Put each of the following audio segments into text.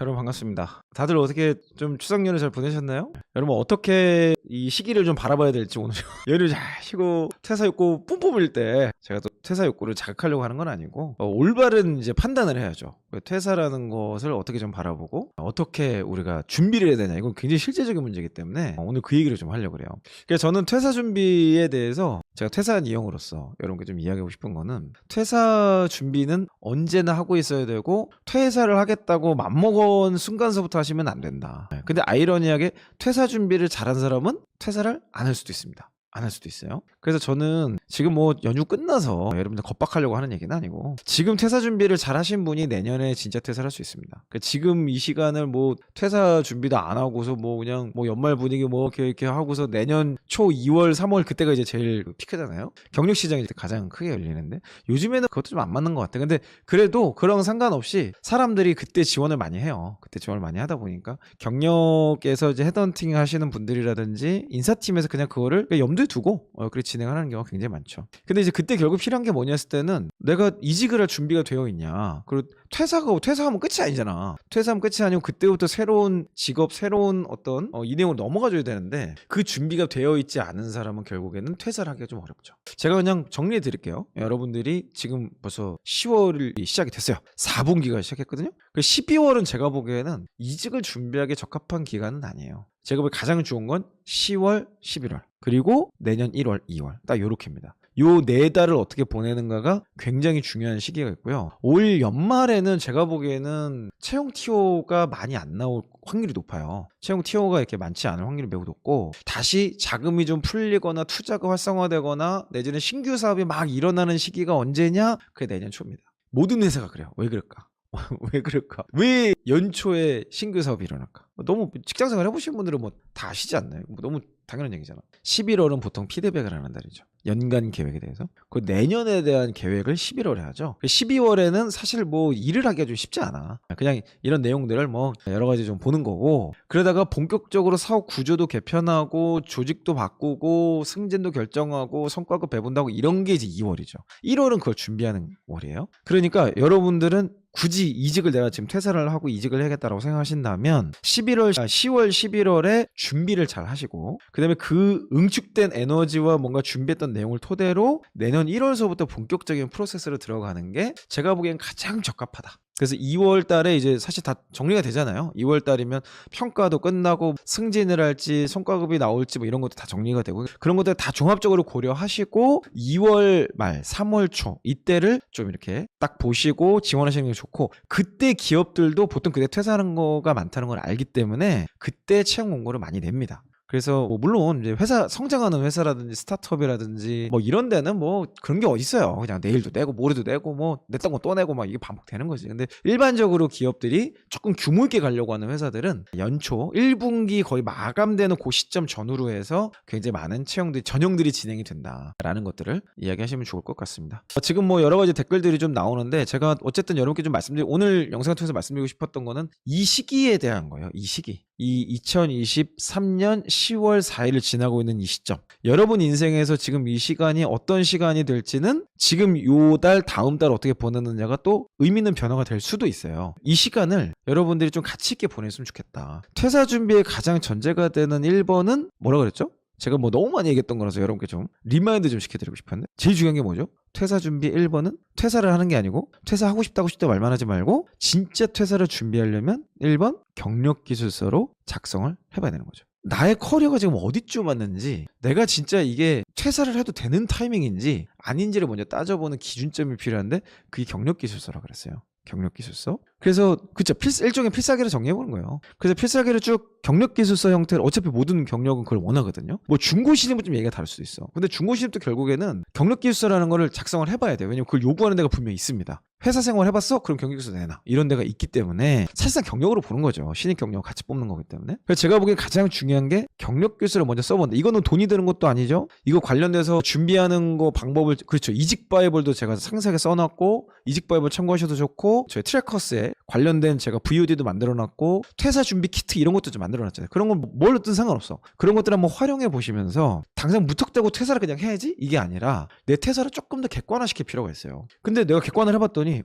여러분 반갑습니다. 다들 어떻게 좀 추석 연휴 잘 보내셨나요? 여러분 어떻게 이 시기를 좀 바라봐야 될지 오늘 연휴 잘 쉬고 퇴사 욕구 뿜뿜일 때 제가 또 퇴사 욕구를 자극하려고 하는 건 아니고 올바른 이제 판단을 해야죠. 퇴사라는 것을 어떻게 좀 바라보고 어떻게 우리가 준비를 해야 되냐, 이건 굉장히 실제적인 문제이기 때문에 오늘 그 얘기를 좀 하려고 그래요. 그래서 저는 퇴사 준비에 대해서 제가 퇴사한 이형으로서 여러분께 좀 이야기하고 싶은 거는, 퇴사 준비는 언제나 하고 있어야 되고 퇴사를 하겠다고 맘먹은 순간서부터 하시면 안 된다. 근데 아이러니하게 퇴사 준비를 잘한 사람은 퇴사를 안 할 수도 있습니다. 안 할 수도 있어요. 그래서 저는 지금 뭐 연휴 끝나서 여러분들 겁박하려고 하는 얘기는 아니고, 지금 퇴사 준비를 잘 하신 분이 내년에 진짜 퇴사를 할 수 있습니다. 지금 이 시간을 뭐 퇴사 준비도 안 하고서 뭐 그냥 뭐 연말 분위기 뭐 이렇게 하고서 내년 초 2월 3월 그때가 이제 제일 피크잖아요. 경력 시장이 가장 크게 열리는데 요즘에는 그것도 좀 안 맞는 것 같아요. 근데 그래도 그런 상관없이 사람들이 그때 지원을 많이 해요. 그때 지원을 많이 하다 보니까 경력에서 이제 헤드헌팅 하시는 분들이라든지 인사팀에서 그냥 그거를 염두에 두고 그렇게 진행하는 경우가 굉장히 많죠. 근데 이제 그때 결국 필요한 게 뭐냐 했을 때는, 내가 이직을 할 준비가 되어 있냐. 그리고 퇴사하면 끝이 아니잖아. 퇴사하면 끝이 아니고 그때부터 새로운 직업, 새로운 어떤 이 내용으로 넘어가줘야 되는데, 그 준비가 되어 있지 않은 사람은 결국에는 퇴사를 하기가 좀 어렵죠. 제가 그냥 정리해 드릴게요. 여러분들이 지금 벌써 10월이 시작이 됐어요. 4분기가 시작했거든요. 12월은 제가 보기에는 이직을 준비하기에 적합한 기간은 아니에요. 제가 보기에 가장 좋은 건 10월, 11월, 그리고 내년 1월, 2월, 딱 요렇게입니다. 요 4달을 어떻게 보내는가가 굉장히 중요한 시기가 있고요. 올 연말에는 제가 보기에는 채용 TO가 많이 안 나올 확률이 높아요. 채용 TO가 이렇게 많지 않을 확률이 매우 높고, 다시 자금이 좀 풀리거나 투자가 활성화되거나 내지는 신규 사업이 막 일어나는 시기가 언제냐? 그게 내년 초입니다. 모든 회사가 그래요. 왜 그럴까? 왜 그럴까? 왜 연초에 신규 사업이 일어날까? 너무 직장생활 해보신 분들은 뭐 다 아시지 않나요? 뭐 너무 당연한 얘기잖아. 11월은 보통 피드백을 하는 달이죠. 연간 계획에 대해서. 그 내년에 대한 계획을 11월에 하죠. 12월에는 사실 뭐 일을 하기가 좀 쉽지 않아. 그냥 이런 내용들을 뭐 여러 가지 좀 보는 거고, 그러다가 본격적으로 사업 구조도 개편하고 조직도 바꾸고 승진도 결정하고 성과급 배분하고 이런 게 이제 2월이죠. 1월은 그걸 준비하는 월이에요. 그러니까 여러분들은 굳이 이직을 내가 지금 퇴사를 하고 이직을 해야겠다라고 생각하신다면 10월, 11월에 준비를 잘 하시고, 그 다음에 그 응축된 에너지와 뭔가 준비했던 내용을 토대로 내년 1월서부터 본격적인 프로세스로 들어가는 게 제가 보기엔 가장 적합하다. 그래서 2월 달에 이제 사실 다 정리가 되잖아요. 2월 달이면 평가도 끝나고 승진을 할지 성과급이 나올지 뭐 이런 것도 다 정리가 되고, 그런 것들 다 종합적으로 고려하시고 2월 말 3월 초 이때를 좀 이렇게 딱 보시고 지원하시는 게 좋고, 그때 기업들도 보통 그때 퇴사하는 거가 많다는 걸 알기 때문에 그때 채용 공고를 많이 냅니다. 그래서 뭐 물론 이제 회사, 성장하는 회사라든지 스타트업이라든지 뭐 이런 데는 뭐 그런 게 어딨어요. 그냥 내일도 내고 모레도 내고 뭐 냈던 거 또 내고 막 이게 반복되는 거지. 근데 일반적으로 기업들이 조금 규모 있게 가려고 하는 회사들은 연초 1분기 거의 마감되는 그 시점 전후로 해서 굉장히 많은 채용들이, 전형들이 진행이 된다라는 것들을 이야기하시면 좋을 것 같습니다. 지금 뭐 여러 가지 댓글들이 좀 나오는데, 제가 어쨌든 여러분께 좀 오늘 영상을 통해서 말씀드리고 싶었던 거는 이 시기에 대한 거예요. 이 시기. 이 2023년 10월 4일을 지나고 있는 이 시점, 여러분 인생에서 지금 이 시간이 어떤 시간이 될지는 지금 요 달 다음 달 어떻게 보내느냐가 또 의미 있는 변화가 될 수도 있어요. 이 시간을 여러분들이 좀 가치 있게 보냈으면 좋겠다. 퇴사 준비의 가장 전제가 되는 1번은 뭐라 그랬죠? 제가 뭐 너무 많이 얘기했던 거라서 여러분께 좀 리마인드 좀 시켜드리고 싶었는데, 제일 중요한 게 뭐죠? 퇴사 준비 1번은 퇴사를 하는 게 아니고, 퇴사하고 싶다고 말만 하지 말고 진짜 퇴사를 준비하려면 1번 경력기술서로 작성을 해봐야 되는 거죠. 나의 커리어가 지금 어디쯤 왔는지, 내가 진짜 이게 퇴사를 해도 되는 타이밍인지 아닌지를 먼저 따져보는 기준점이 필요한데, 그게 경력기술서라 그랬어요. 경력기술서. 그래서 그쵸, 일종의 필사기를 정리해보는 거예요. 그래서 필사기를 쭉 경력기술서 형태로, 어차피 모든 경력은 그걸 원하거든요. 뭐 중고신입은 좀 얘기가 다를 수도 있어. 근데 중고신입도 결국에는 경력기술서라는 거를 작성을 해봐야 돼요. 왜냐면 그걸 요구하는 데가 분명히 있습니다. 회사 생활 해봤어? 그럼 경력기술서 내놔. 이런 데가 있기 때문에 사실상 경력으로 보는 거죠. 신입 경력 같이 뽑는 거기 때문에. 그래서 제가 보기엔 가장 중요한 게 경력기술서를 먼저 써본다. 이거는 돈이 드는 것도 아니죠. 이거 관련돼서 준비하는 거 방법을, 그렇죠, 이직 바이블도 제가 상세하게 써놨고, 이직 바이블 참고하셔도 좋고, 저희 트래커스에 관련된 제가 VOD도 만들어놨고, 퇴사 준비 키트 이런 것도 좀 만들어놨잖아요. 그런 건 뭘 넣든 상관없어. 그런 것들 한번 활용해 보시면서 당장 무턱대고 퇴사를 그냥 해야지 이게 아니라 내 퇴사를 조금 더 객관화시킬 필요가 있어요. 근데 내가 객관을 해봤더니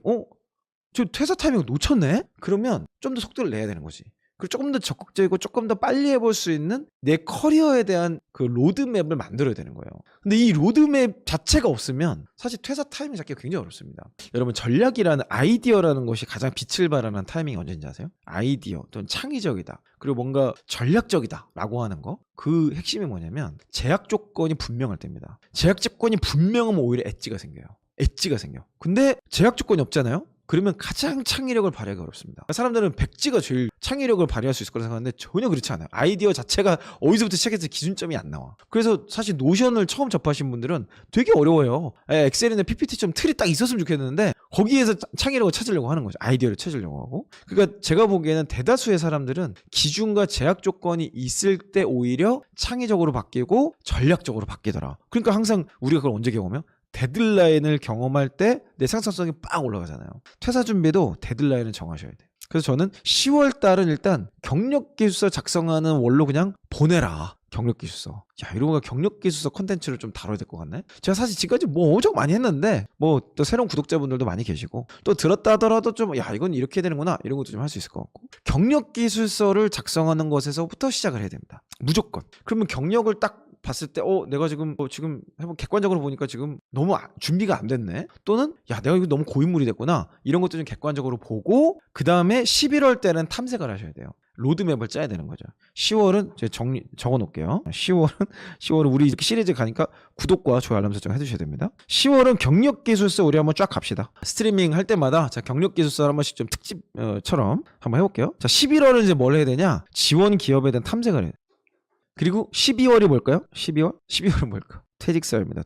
저 퇴사 타이밍을 놓쳤네? 그러면 좀 더 속도를 내야 되는 거지. 그리고 조금 더 적극적이고 조금 더 빨리 해볼 수 있는 내 커리어에 대한 그 로드맵을 만들어야 되는 거예요. 근데 이 로드맵 자체가 없으면 사실 퇴사 타이밍 잡기가 굉장히 어렵습니다. 여러분, 전략이라는 아이디어라는 것이 가장 빛을 발하는 타이밍이 언제인지 아세요? 아이디어 또는 창의적이다, 그리고 뭔가 전략적이다 라고 하는 거, 그 핵심이 뭐냐면 제약 조건이 분명할 때입니다. 제약 조건이 분명하면 오히려 엣지가 생겨요. 엣지가 생겨. 근데 제약 조건이 없잖아요? 그러면 가장 창의력을 발휘하기 어렵습니다. 사람들은 백지가 제일 창의력을 발휘할 수 있을 거라 생각하는데 전혀 그렇지 않아요. 아이디어 자체가 어디서부터 시작해서 기준점이 안 나와. 그래서 사실 노션을 처음 접하신 분들은 되게 어려워요. 엑셀이나 PPT처럼 틀이 딱 있었으면 좋겠는데 거기에서 창의력을 찾으려고 하는 거죠. 아이디어를 찾으려고 하고. 그러니까 제가 보기에는 대다수의 사람들은 기준과 제약 조건이 있을 때 오히려 창의적으로 바뀌고 전략적으로 바뀌더라. 그러니까 항상 우리가 그걸 언제 경험해요? 데드라인을 경험할 때 내 상상성이 빵 올라가잖아요. 퇴사 준비도 데드라인을 정하셔야 돼요. 그래서 저는 10월 달은 일단 경력기술서 작성하는 월로 그냥 보내라. 경력기술서. 야, 이러고 경력기술서 콘텐츠를 좀 다뤄야 될 것 같네. 제가 사실 지금까지 뭐 엄청 많이 했는데 뭐 또 새로운 구독자분들도 많이 계시고 또 들었다 하더라도 좀 야, 이건 이렇게 되는구나 이런 것도 좀 할 수 있을 것 같고, 경력기술서를 작성하는 것에서부터 시작을 해야 됩니다. 무조건. 그러면 경력을 딱 봤을 때 내가 지금 한번 객관적으로 보니까 지금 너무 준비가 안 됐네, 또는 야, 내가 이거 너무 고인물이 됐구나, 이런 것도 좀 객관적으로 보고 그 다음에 11월 때는 탐색을 하셔야 돼요. 로드맵을 짜야 되는 거죠. 10월은 제가 적어 놓을게요. 10월은 우리 시리즈 가니까 구독과 좋아요 알람 설정 해주셔야 됩니다. 10월은 경력기술서 우리 한번 쫙 갑시다. 스트리밍 할 때마다 자, 경력기술서 한 번씩 좀 특집처럼 한번 해볼게요. 자, 11월은 이제 뭘 해야 되냐? 지원 기업에 대한 탐색을 해야 돼요. 그리고 12월이 뭘까요? 12월은 뭘까? 퇴직사유입니다.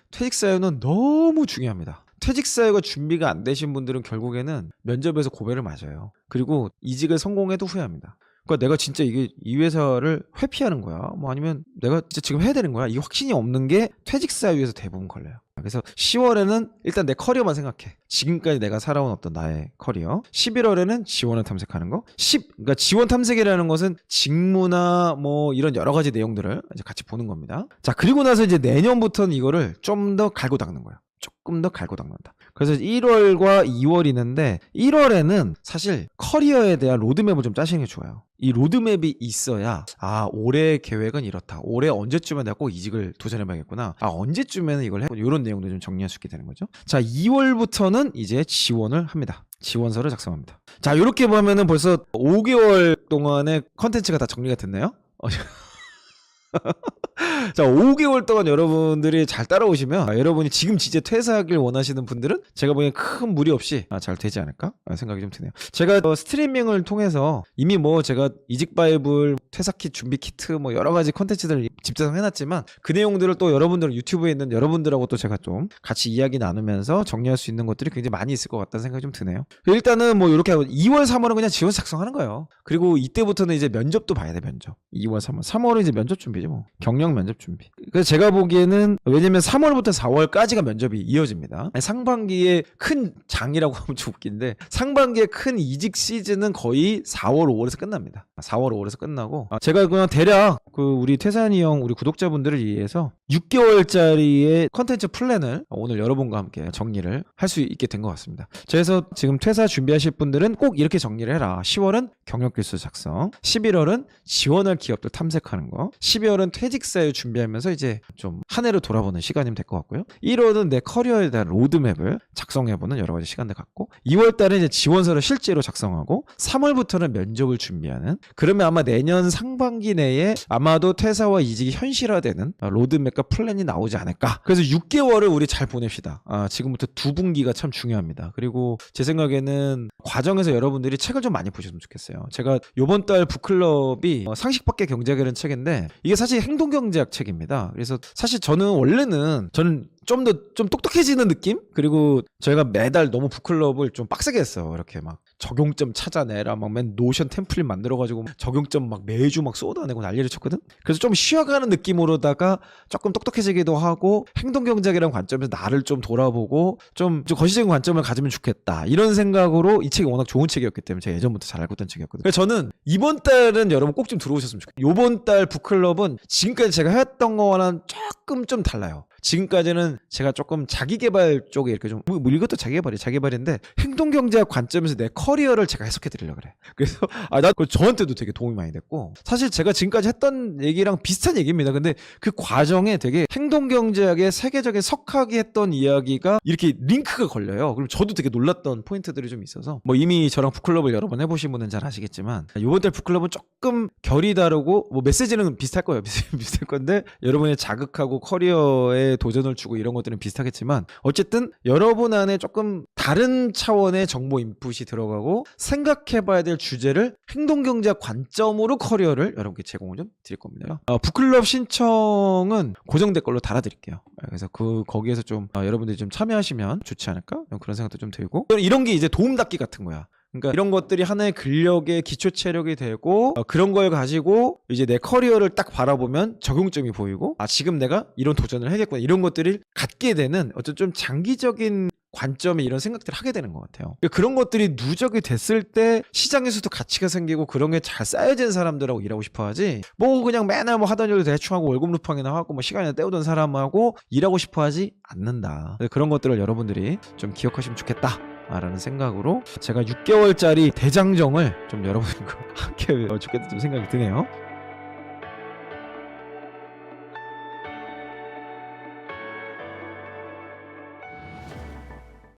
퇴직사유는 너무 중요합니다. 퇴직사유가 준비가 안 되신 분들은 결국에는 면접에서 고배를 맞아요. 그리고 이직을 성공해도 후회합니다. 그러니까 내가 진짜 이 회사를 회피하는 거야, 뭐 아니면 내가 진짜 지금 해야 되는 거야, 이 확신이 없는 게 퇴직사유에서 대부분 걸려요. 그래서 10월에는 일단 내 커리어만 생각해. 지금까지 내가 살아온 어떤 나의 커리어. 11월에는 지원을 탐색하는 거. 그러니까 지원 탐색이라는 것은 직무나 뭐 이런 여러 가지 내용들을 이제 같이 보는 겁니다. 자, 그리고 나서 이제 내년부터는 이거를 좀 더 갈고 닦는 거예요. 조금 더 갈고 닦는다. 그래서 1월과 2월이 있는데 1월에는 사실 커리어에 대한 로드맵을 좀 짜시는 게 좋아요. 이 로드맵이 있어야 올해 계획은 이렇다. 올해 언제쯤에 내가 꼭 이직을 도전해봐야겠구나. 언제쯤에는 이걸 이런 내용도 좀 정리할 수 있게 되는 거죠. 자, 2월부터는 이제 지원을 합니다. 지원서를 작성합니다. 자, 이렇게 보면은 벌써 5개월 동안의 컨텐츠가 다 정리가 됐나요? 자, 5개월 동안 여러분들이 잘 따라오시면 여러분이 지금 진짜 퇴사하길 원하시는 분들은 제가 보기엔 큰 무리 없이 잘 되지 않을까 생각이 좀 드네요. 제가 스트리밍을 통해서 이미 뭐 제가 이직 바이블, 퇴사 킷, 준비 키트 뭐 여러 가지 컨텐츠들을 집재성해놨지만 그 내용들을 또 여러분들 유튜브에 있는 여러분들하고 또 제가 좀 같이 이야기 나누면서 정리할 수 있는 것들이 굉장히 많이 있을 것 같다는 생각이 좀 드네요. 일단은 뭐 이렇게 하고 2월, 3월은 그냥 지원 작성하는 거예요. 그리고 이때부터는 이제 면접도 봐야 돼. 면접. 2월, 3월은 이제 면접 준비죠. 뭐 경력 면접 준비. 그래서 제가 보기에는, 왜냐면 3월부터 4월까지가 면접이 이어집니다. 상반기에 큰 장이라고 하면 좀 웃긴데 상반기에 큰 이직 시즌은 거의 4월, 5월에서 끝납니다. 4월, 5월에서 끝나고 제가 그냥 대략 우리 태산이 형 우리 구독자분들을 위해서 6개월짜리의 컨텐츠 플랜을 오늘 여러분과 함께 정리를 할 수 있게 된 것 같습니다. 그래서 지금 퇴사 준비하실 분들은 꼭 이렇게 정리를 해라. 10월은 경력기술 작성, 11월은 지원할 기업들 탐색하는 거, 12월은 퇴직사유 준비하면서 이제 좀 한 해로 돌아보는 시간이면 될 것 같고요. 1월은 내 커리어에 대한 로드맵을 작성해보는 여러 가지 시간들 갖고, 2월달은 이제 지원서를 실제로 작성하고, 3월부터는 면접을 준비하는, 그러면 아마 내년 상반기 내에 아마도 퇴사와 이직이 현실화되는 로드맵과 플랜이 나오지 않을까. 그래서 6개월을 우리 잘 보냅시다. 지금부터 2분기가 참 중요합니다. 그리고 제 생각에는 과정에서 여러분들이 책을 좀 많이 보셨으면 좋겠어요. 제가 요번 달 북클럽이 상식밖에 경제학이라는 책인데 이게 사실 행동경제학 책입니다. 그래서 사실 저는 좀 똑똑해지는 느낌? 그리고 저희가 매달 너무 북클럽을 좀 빡세게 했어요. 이렇게 막 적용점 찾아내라, 막 맨 노션 템플릿 만들어가지고 적용점 막 매주 막 쏟아내고 난리를 쳤거든? 그래서 좀 쉬어가는 느낌으로다가 조금 똑똑해지기도 하고, 행동경제학이라는 관점에서 나를 좀 돌아보고 좀 거시적인 관점을 가지면 좋겠다, 이런 생각으로 이 책이 워낙 좋은 책이었기 때문에 제가 예전부터 잘 알고 있던 책이었거든요. 그래서 저는 이번 달은 여러분 꼭 좀 들어오셨으면 좋겠어요. 이번 달 북클럽은 지금까지 제가 했던 거와는 조금 좀 달라요. 지금까지는 제가 조금 자기개발 쪽에 이렇게 좀 뭐 이것도 자기개발인데 행동경제학 관점에서 내 커리어를 제가 해석해 드리려고 그래. 그래서 나 저한테도 되게 도움이 많이 됐고 사실 제가 지금까지 했던 얘기랑 비슷한 얘기입니다. 근데 그 과정에 되게 행동경제학의 세계적인 석학이 했던 이야기가 이렇게 링크가 걸려요. 그럼 저도 되게 놀랐던 포인트들이 좀 있어서 뭐 이미 저랑 북클럽을 여러 번 해보신 분은 잘 아시겠지만 이번 달 북클럽은 조금 결이 다르고 뭐 메시지는 비슷할 거예요. 비슷할 건데 여러분의 자극하고 커리어에 도전을 주고 이런 것들은 비슷하겠지만 어쨌든 여러분 안에 조금 다른 차원의 정보 인풋이 들어가고 생각해봐야 될 주제를 행동경제학 관점으로 커리어를 여러분께 제공을 좀 드릴 겁니다. 북클럽 신청은 고정된 걸로 달아드릴게요. 그래서 거기에서 좀 여러분들이 좀 참여하시면 좋지 않을까? 그런 생각도 좀 들고 이런 게 이제 도움닫기 같은 거야. 그러니까 이런 것들이 하나의 근력의 기초 체력이 되고 그런 걸 가지고 이제 내 커리어를 딱 바라보면 적용점이 보이고 지금 내가 이런 도전을 해야겠구나 이런 것들을 갖게 되는 어떤 좀 장기적인 관점에 이런 생각들을 하게 되는 것 같아요. 그런 것들이 누적이 됐을 때 시장에서도 가치가 생기고 그런 게 잘 쌓여진 사람들하고 일하고 싶어 하지 뭐 그냥 맨날 뭐 하던 일도 대충 하고 월급 루팡이나 하고 뭐 시간이나 때우던 사람하고 일하고 싶어 하지 않는다. 그런 것들을 여러분들이 좀 기억하시면 좋겠다 라는 생각으로 제가 6개월짜리 대장정을 좀 여러분과 함께 좋겠다 좀 생각이 드네요.